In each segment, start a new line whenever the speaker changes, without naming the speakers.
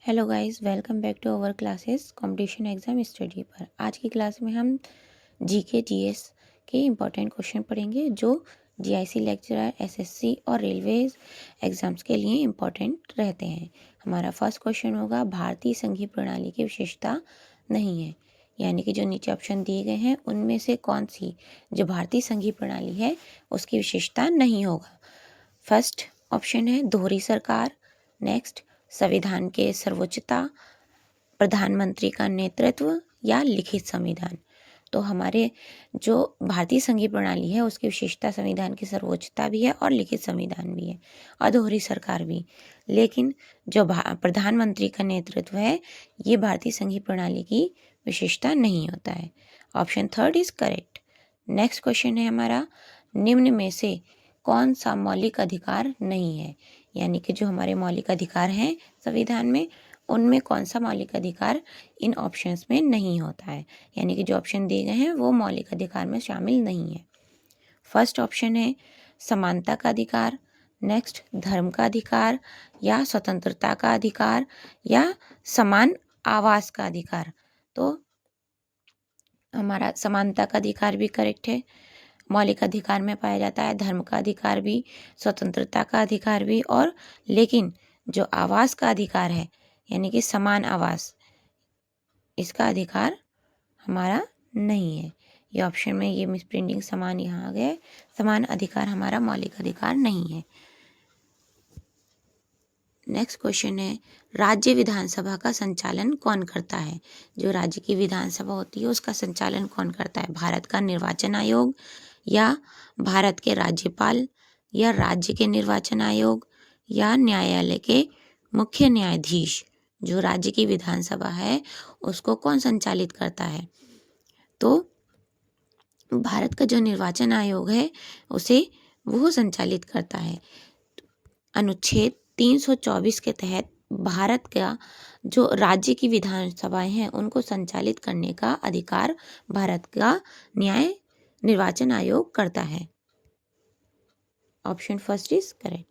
Hello guys, welcome back to our classes competition exam study पर। आज की क्लास में हम जीके जीएस के इम्पोर्टेंट क्वेश्चन पढ़ेंगे जो जीआईसी लेक्चरर, एसएससी और रेलवेज एग्जाम्स के लिए इम्पोर्टेंट रहते हैं। हमारा फर्स्ट क्वेश्चन होगा भारतीय संघीय प्रणाली की विशेषता नहीं है, यानी कि जो नीचे ऑप्शन दिए गए हैं उनमें से कौन सी जो भारतीय संघीय प्रणाली है उसकी विशेषता नहीं होगा। फर्स्ट ऑप्शन है दोहरी सरकार, नेक्स्ट संविधान के सर्वोच्चता, प्रधानमंत्री का नेतृत्व या लिखित संविधान। तो हमारे जो भारतीय संघीय प्रणाली है उसकी विशेषता संविधान की सर्वोच्चता भी है और लिखित संविधान भी है और दोहरी सरकार भी। लेकिन जो प्रधानमंत्री का नेतृत्व है ये भारतीय संघीय प्रणाली की विशेषता नहीं होता है। Option third is correct. Next question है हमारा, निम्न में से कौन सा मौलिक अधिकार नहीं है, यानी कि जो हमारे मौलिक अधिकार हैं संविधान में उनमें कौन सा मौलिक अधिकार इन ऑप्शंस में नहीं होता है, यानी कि जो ऑप्शन दिए गए हैं वो मौलिक अधिकार में शामिल नहीं है। फर्स्ट ऑप्शन है समानता का अधिकार, नेक्स्ट धर्म का अधिकार या स्वतंत्रता का अधिकार या समान आवास का अधिकार। तो हमारा समानता का अधिकार भी करेक्ट है, मौलिक अधिकार में पाया जाता है। धर्म का अधिकार भी, स्वतंत्रता का अधिकार भी, और लेकिन जो आवास का अधिकार है यानी कि समान आवास, इसका अधिकार हमारा नहीं है। ये ऑप्शन में ये मिस प्रिंटिंग समान यहाँ आ गया, समान अधिकार हमारा मौलिक अधिकार नहीं है। नेक्स्ट क्वेश्चन है, राज्य विधानसभा का संचालन कौन करता है? जो राज्य की विधानसभा होती है उसका संचालन कौन करता है? भारत का निर्वाचन आयोग या भारत के राज्यपाल या राज्य के निर्वाचन आयोग या न्यायालय के मुख्य न्यायाधीश? जो राज्य की विधानसभा है उसको कौन संचालित करता है? तो भारत का जो निर्वाचन आयोग है उसे वो संचालित करता है। अनुच्छेद 324 के तहत भारत का जो राज्य की विधानसभाएं हैं उनको संचालित करने का अधिकार भारत का न्याय निर्वाचन आयोग करता है। Option first is correct.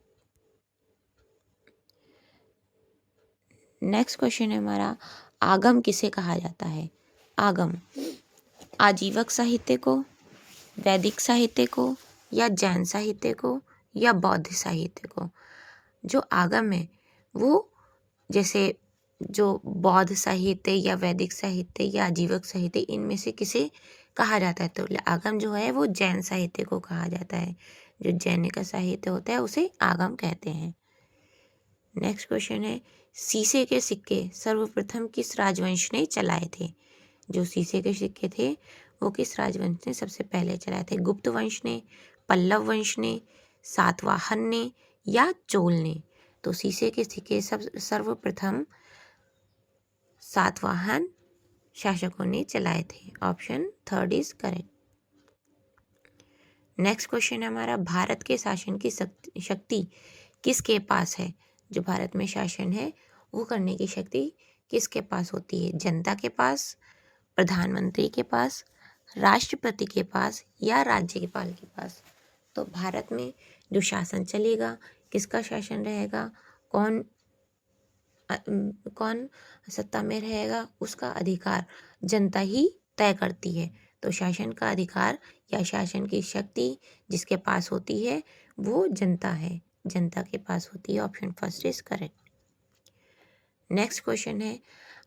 Next question है हमारा, आगम किसे कहा जाता है? आगम आजीवक साहित्य को, वैदिक साहित्य को या जैन साहित्य को या बौद्ध साहित्य को? जो आगम है वो जैसे जो बौद्ध साहित्य या वैदिक साहित्य या आजीवक साहित्य इनमें से किसे कहा जाता है? तो आगम जो है वो जैन साहित्य को कहा जाता है। जो जैन का साहित्य होता है उसे आगम कहते हैं। नेक्स्ट क्वेश्चन है, शीशे के सिक्के सर्वप्रथम किस राजवंश ने चलाए थे? जो शीशे के सिक्के थे वो किस राजवंश ने सबसे पहले चलाए थे? गुप्त वंश ने, पल्लव वंश ने, सातवाहन ने या चोल ने? तो शीशे के सिक्के सर्वप्रथम सातवाहन शासकों ने चलाए थे। Option third is correct. Next question है हमारा, भारत के शासन की शक्ति किसके पास है? जो भारत में शासन है वो करने की शक्ति किसके पास होती है? जनता के पास, प्रधानमंत्री के पास, राष्ट्रपति के पास या राज्यपाल के पास? तो भारत में जो शासन चलेगा, किसका शासन रहेगा, कौन सत्ता में रहेगा, उसका अधिकार जनता ही तय करती है। तो शासन का अधिकार या शासन की शक्ति जिसके पास होती है वो जनता है, जनता के पास होती है। Option first is correct. Next question है,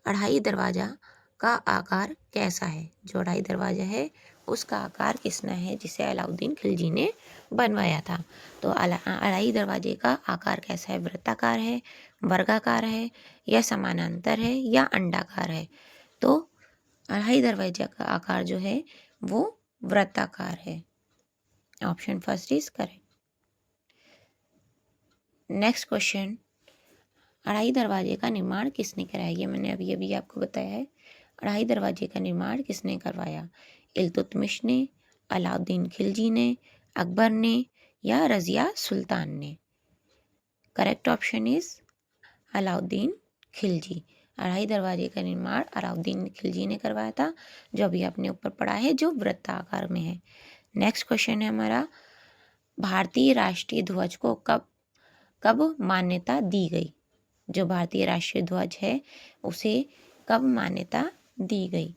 अढ़ाई दरवाजा का आकार कैसा है? जो अढ़ाई दरवाजा है उसका आकार किसना है जिसे अलाउद्दीन खिलजी ने बनवाया था? तो अढ़ाई दरवाजे का आकार कैसा है? वृत्ताकार है, वर्गाकार है या समानांतर है या अंडाकार है? तो अढ़ाई दरवाजे का आकार जो है वो वृत्ताकार है। Option first is correct. Next question, अढ़ाई दरवाजे का निर्माण किसने कराया? ये मैंने अभी अभी आपको बताया है। अढ़ाई दरवाजे का निर्माण किसने करवाया? इल्तुतमिश ने, अलाउद्दीन खिलजी ने, अकबर ने या रजिया सुल्तान ने? Correct option is Alauddin Khilji. अढ़ाई दरवाजे का निर्माण अलाउद्दीन खिलजी ने करवाया था, जो अभी आपने ऊपर पढ़ा है, जो वृत्ताकार में है। नेक्स्ट क्वेश्चन है हमारा, भारतीय राष्ट्रीय ध्वज को कब कब मान्यता दी गई? जो भारतीय राष्ट्रीय ध्वज है उसे कब मान्यता दी गई?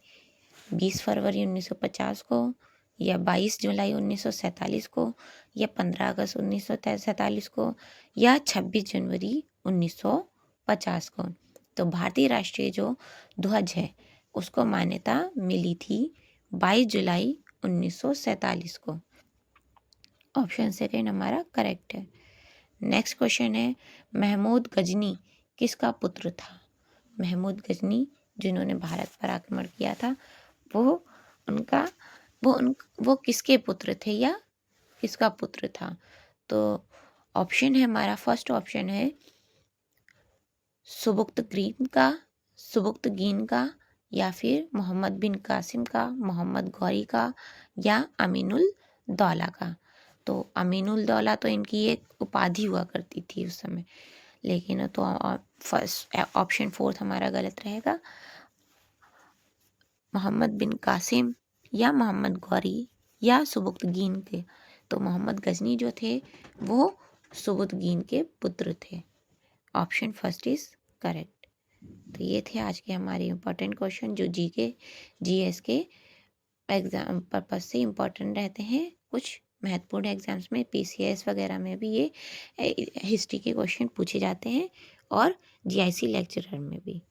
20 फरवरी 1950 को, या 22 जुलाई 1947 को, या 15 अगस्त 1947 को, या 26 जनवरी 1950 को। तो भारतीय राष्ट्रीय जो ध्वज है उसको मान्यता मिली थी 22 जुलाई 1947 को। ऑप्शन सेकेंड हमारा करेक्ट है। नेक्स्ट क्वेश्चन है, महमूद गजनी किसका पुत्र था? महमूद गजनी जिन्होंने भारत पर आक्रमण किया था वो उनका वो किसके पुत्र थे या किसका पुत्र था? तो ऑप्शन है हमारा, फर्स्ट ऑप्शन है सुबुक्तगीन का, या फिर मोहम्मद बिन कासिम का, मोहम्मद गौरी का, या अमीनुल दौला का। तो अमीनुल दौला तो इनकी एक उपाधि हुआ करती थी उस समय, लेकिन तो फर्स्ट ऑप्शन फोर्थ हमारा गलत रहेगा। मोहम्मद बिन कासिम या मोहम्मद गौरी या सुबुक्तगीन के। तो मोहम्मद गजनी जो थे वो सुबुक्तगीन के पुत्र थे। Option first is correct. तो ये थे आज के हमारे इम्पोर्टेंट क्वेश्चन जो जीके जीएस के एग्जाम पर्पज से इम्पोर्टेंट रहते हैं। कुछ महत्वपूर्ण एग्जाम्स में पीसीएस वगैरह में भी ये हिस्ट्री के क्वेश्चन पूछे जाते हैं और जीआईसी लेक्चरर में भी।